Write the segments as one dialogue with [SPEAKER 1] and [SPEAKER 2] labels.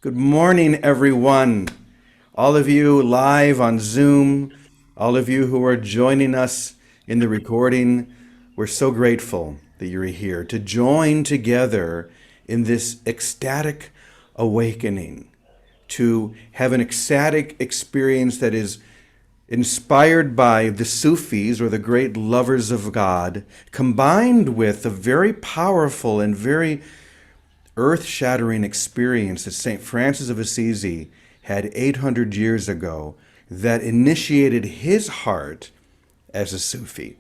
[SPEAKER 1] Good morning, everyone. All of you live on Zoom, all of you who are joining us in the recording, we're so grateful that you're here to join together in this ecstatic awakening, to have an ecstatic experience that is inspired by the Sufis or the great lovers of God, combined with a very powerful and very earth-shattering experience that St. Francis of Assisi had 800 years ago that initiated his heart as a Sufi.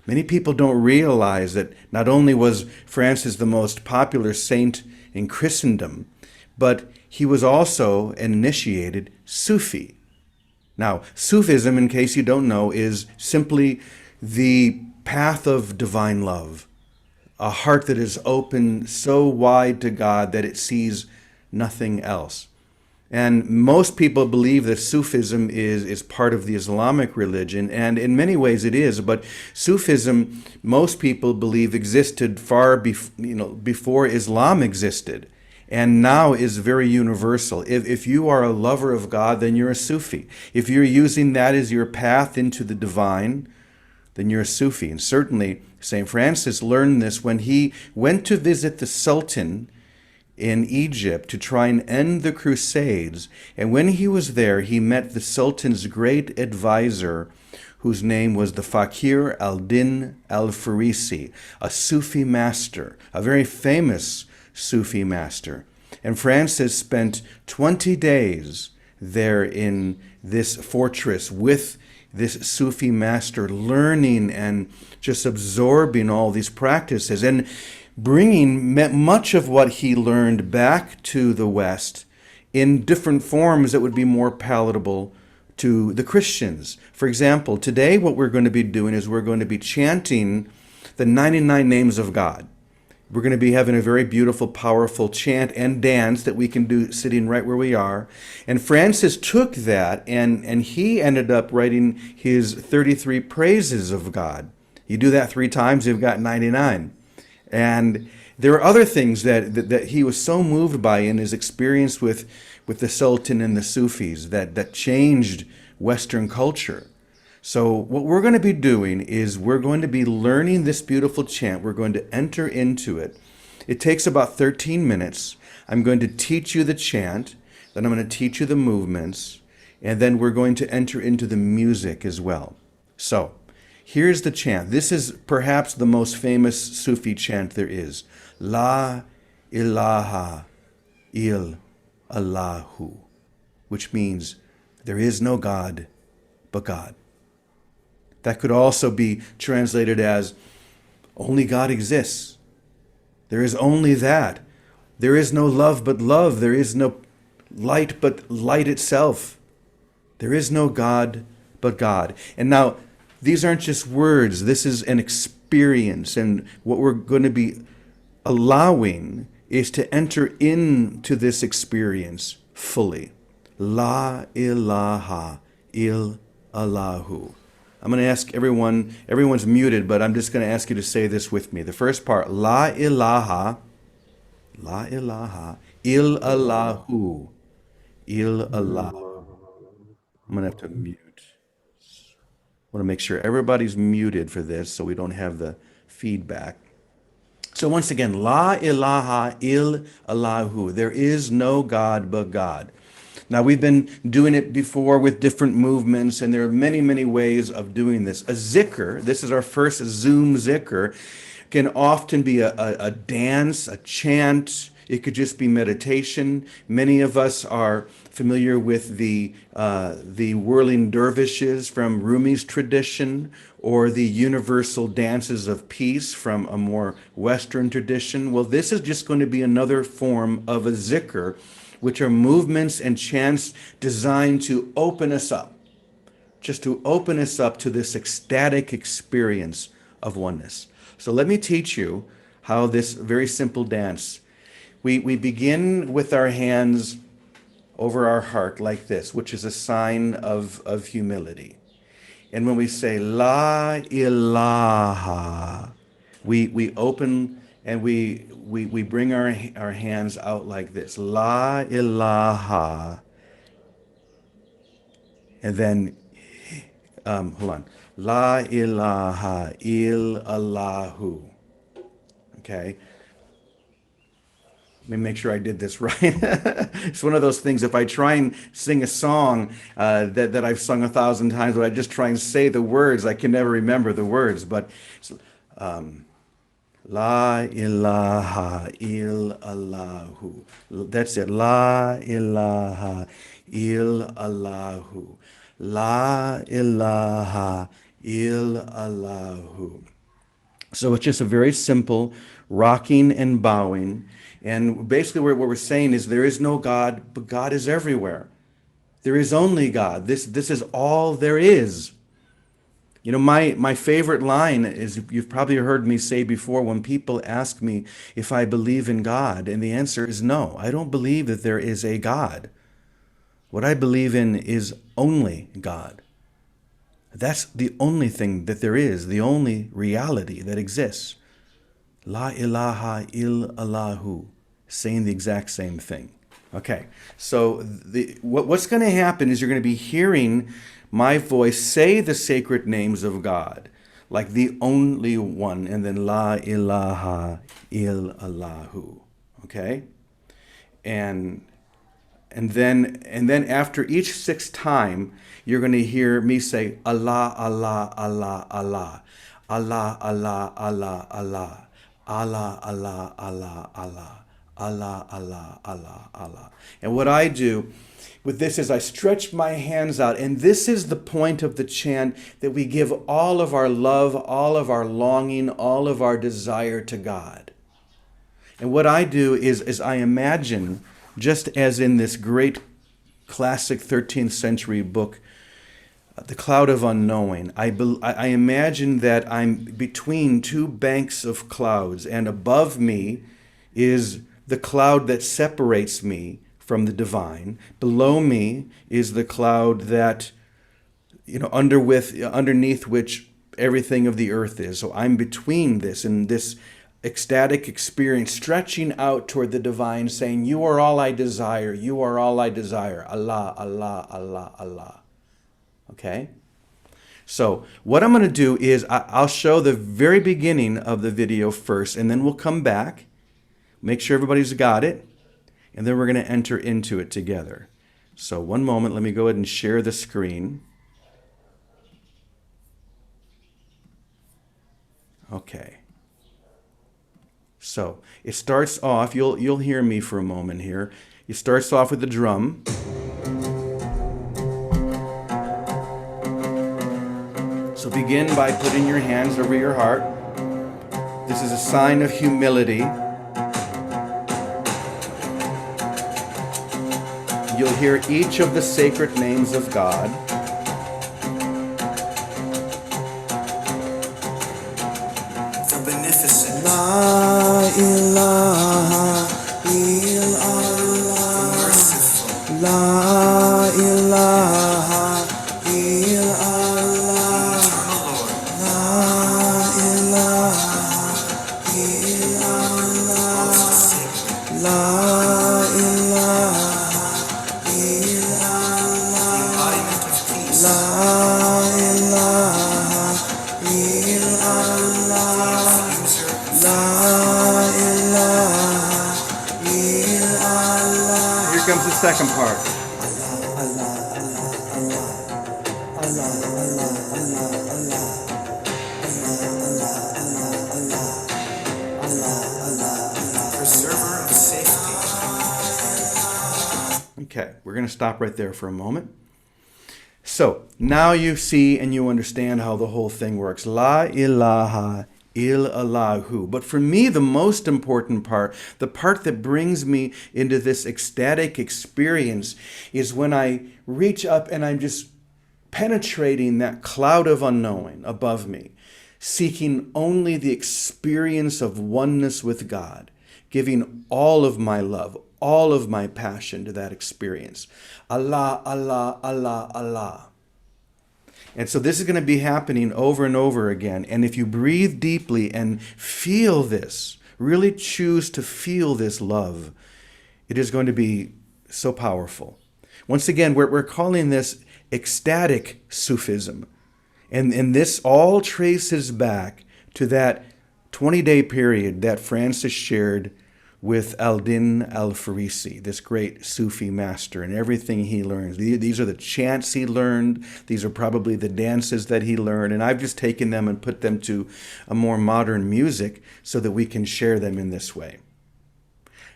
[SPEAKER 1] Many people don't realize that not only was Francis the most popular saint in Christendom, but he was also an initiated Sufi. Now, Sufism, in case you don't know, is simply the path of divine love, a heart that is open so wide to God that it sees nothing else. And most people believe that Sufism is part of the Islamic religion, and in many ways it is. But Sufism, most people believe, existed before Islam existed, and now is very universal. If you are a lover of God, then you're a Sufi. If you're using that as your path into the divine, then you're a Sufi. And certainly St. Francis learned this when he went to visit the Sultan in Egypt to try and end the Crusades. And when he was there, he met the Sultan's great advisor, whose name was the Fakir al-Din al-Farisi, a Sufi master, a very famous Sufi master. And Francis spent 20 days there in this fortress with this Sufi master, learning and just absorbing all these practices and bringing much of what he learned back to the West in different forms that would be more palatable to the Christians. For example, today what we're going to be doing is we're going to be chanting the 99 names of God. We're going to be having a very beautiful, powerful chant and dance that we can do sitting right where we are. And Francis took that and he ended up writing his 33 praises of God. You do that 3 times, you've got 99. And there are other things that he was so moved by in his experience with the Sultan and the Sufis that changed Western culture. So what we're going to be doing is we're going to be learning this beautiful chant. We're going to enter into it. It takes about 13 minutes. I'm going to teach you the chant, then I'm going to teach you the movements, and then we're going to enter into the music as well. So here's the chant. This is perhaps the most famous Sufi chant there is. La ilaha il Allahu, which means there is no God but God. That could also be translated as only God exists. There is only that. There is no love but love. There is no light but light itself. There is no God but God. And now, these aren't just words. This is an experience. And what we're going to be allowing is to enter into this experience fully. La ilaha il Allahu. I'm going to ask everyone's muted, but I'm just going to ask you to say this with me. The first part, La ilaha il Allahu, il Allah. I'm going to have to mute. I want to make sure everybody's muted for this so we don't have the feedback. So once again, La ilaha il Allahu. There is no God but God. Now, we've been doing it before with different movements, and there are many, many ways of doing this. A zikr, this is our first Zoom zikr, can often be a dance, a chant. It could just be meditation. Many of us are familiar with the whirling dervishes from Rumi's tradition, or the universal dances of peace from a more Western tradition. Well, this is just going to be another form of a zikr, which are movements and chants designed to open us up, just to open us up to this ecstatic experience of oneness. So let me teach you how this very simple dance. We begin with our hands over our heart like this, which is a sign of humility. And when we say La ilaha, we open and we we bring our hands out like this. La ilaha. And then, hold on. La ilaha illallahu. Okay? Let me make sure I did this right. It's one of those things, if I try and sing a song that I've sung 1,000 times, but I just try and say the words, I can never remember the words. But La ilaha illallahu. That's it. La ilaha illallahu. La ilaha illallahu. So it's just a very simple rocking and bowing. And basically what we're saying is there is no God, but God is everywhere. There is only God. This is all there is. You know, my favorite line is, you've probably heard me say before, when people ask me if I believe in God, and the answer is no. I don't believe that there is a God. What I believe in is only God. That's the only thing that there is, the only reality that exists. La ilaha illallahu, saying the exact same thing. Okay, so what's going to happen is you're going to be hearing my voice say the sacred names of God, like the only one, and then La ilaha illallahu. Okay, and then after each sixth time, you're going to hear me say Allah, Allah, Allah, Allah, Allah, Allah, Allah, Allah, Allah, Allah, Allah, Allah, Allah, Allah, Allah, Allah. And what I do with this is I stretch my hands out, and this is the point of the chant, that we give all of our love, all of our longing, all of our desire to God. And what I do is I imagine, just as in this great classic 13th century book, The Cloud of Unknowing, I imagine that I'm between two banks of clouds, and above me is the cloud that separates me from the divine. Below me is the cloud that, underneath which everything of the earth is. So I'm between this, and this ecstatic experience, stretching out toward the divine, saying, you are all I desire, you are all I desire. Allah, Allah, Allah, Allah. Okay? So what I'm going to do is I'll show the very beginning of the video first, and then we'll come back, make sure everybody's got it, and then we're going to enter into it together. So one moment, let me go ahead and share the screen. Okay. So it starts off, you'll hear me for a moment here. It starts off with the drum. So begin by putting your hands over your heart. This is a sign of humility. You'll hear each of the sacred names of God.
[SPEAKER 2] The beneficent. La ilaha illallah. The merciful. La ilaha illallah. La ilaha illallah. La ilaha.
[SPEAKER 1] Here comes the second part.
[SPEAKER 2] Preserver of safety.
[SPEAKER 1] Okay, we're going to stop right there for a moment. So now you see and you understand how the whole thing works. La ilaha illallahu. But for me, the most important part, the part that brings me into this ecstatic experience, is when I reach up and I'm just penetrating that cloud of unknowing above me, seeking only the experience of oneness with God, giving all of my love, all of my passion to that experience. Allah, Allah, Allah, Allah. And so this is going to be happening over and over again. And if you breathe deeply and feel this really choose to feel this love, it is going to be so powerful. Once again, we're calling this ecstatic Sufism. And this all traces back to that 20-day period that Francis shared with Al-Din al-Farisi, this great Sufi master, and everything he learns. These are the chants he learned. These are probably the dances that he learned. And I've just taken them and put them to a more modern music so that we can share them in this way.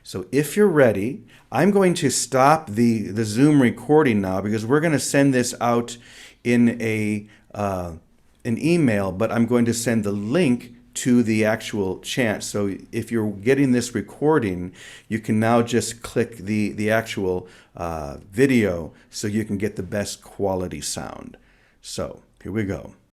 [SPEAKER 1] So if you're ready, I'm going to stop the Zoom recording now because we're going to send this out in an email, but I'm going to send the link to the actual chant. So if you're getting this recording, you can now just click the actual video so you can get the best quality sound. So here we go.